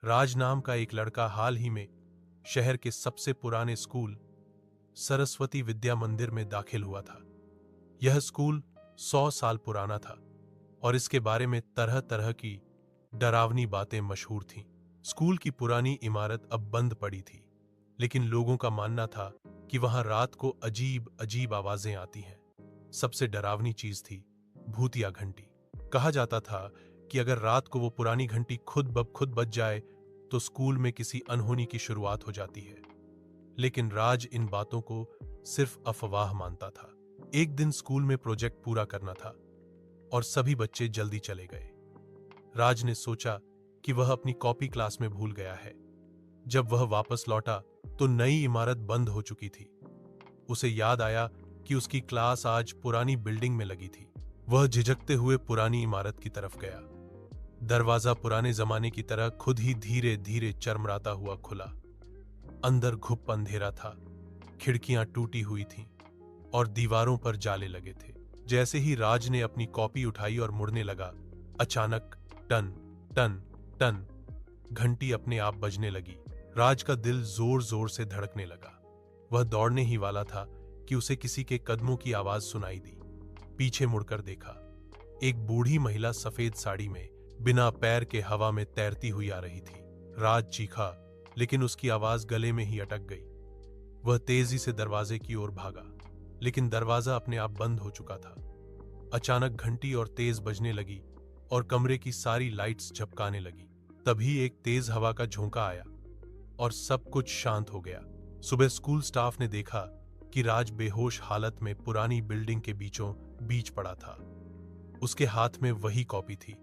राज नाम का एक लड़का हाल ही में शहर के सबसे पुराने स्कूल सरस्वती विद्या मंदिर में दाखिल हुआ था। यह स्कूल 100 साल पुराना था और इसके बारे में तरह तरह की डरावनी बातें मशहूर थीं। स्कूल की पुरानी इमारत अब बंद पड़ी थी, लेकिन लोगों का मानना था कि वहां रात को अजीब अजीब आवाजें आती हैं। सबसे डरावनी चीज थी भूतिया घंटी। कहा जाता था कि अगर रात को वो पुरानी घंटी खुद ब खुद बज जाए तो स्कूल में किसी अनहोनी की शुरुआत हो जाती है। लेकिन राज इन बातों को सिर्फ अफवाह मानता था। एक दिन स्कूल में प्रोजेक्ट पूरा करना था और सभी बच्चे जल्दी चले गए। राज ने सोचा कि वह अपनी कॉपी क्लास में भूल गया है। जब वह वापस लौटा तो नई इमारत बंद हो चुकी थी। उसे याद आया कि उसकी क्लास आज पुरानी बिल्डिंग में लगी थी। वह झिझकते हुए पुरानी इमारत की तरफ गया। दरवाजा पुराने जमाने की तरह खुद ही धीरे धीरे चरमराता हुआ खुला। अंदर घुप अंधेरा था, खिड़कियां टूटी हुई थीं और दीवारों पर जाले लगे थे। जैसे ही राज ने अपनी कॉपी उठाई और मुड़ने लगा, अचानक टन टन टन घंटी अपने आप बजने लगी। राज का दिल जोर जोर से धड़कने लगा। वह दौड़ने ही वाला था कि उसे किसी के कदमों की आवाज सुनाई दी। पीछे मुड़कर देखा, एक बूढ़ी महिला सफेद साड़ी में बिना पैर के हवा में तैरती हुई आ रही थी। राज चीखा, लेकिन उसकी आवाज गले में ही अटक गई। वह तेजी से दरवाजे की ओर भागा, लेकिन दरवाजा अपने आप बंद हो चुका था। अचानक घंटी और तेज बजने लगी और कमरे की सारी लाइट्स झपकाने लगी। तभी एक तेज हवा का झोंका आया और सब कुछ शांत हो गया। सुबह स्कूल स्टाफ ने देखा कि राज बेहोश हालत में पुरानी बिल्डिंग के बीचों बीच पड़ा था। उसके हाथ में वही कॉपी थी,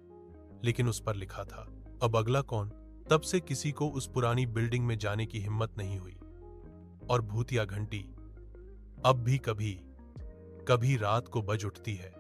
लेकिन उस पर लिखा था, अब अगला कौन। तब से किसी को उस पुरानी बिल्डिंग में जाने की हिम्मत नहीं हुई और भूतिया घंटी अब भी कभी कभी रात को बज उठती है।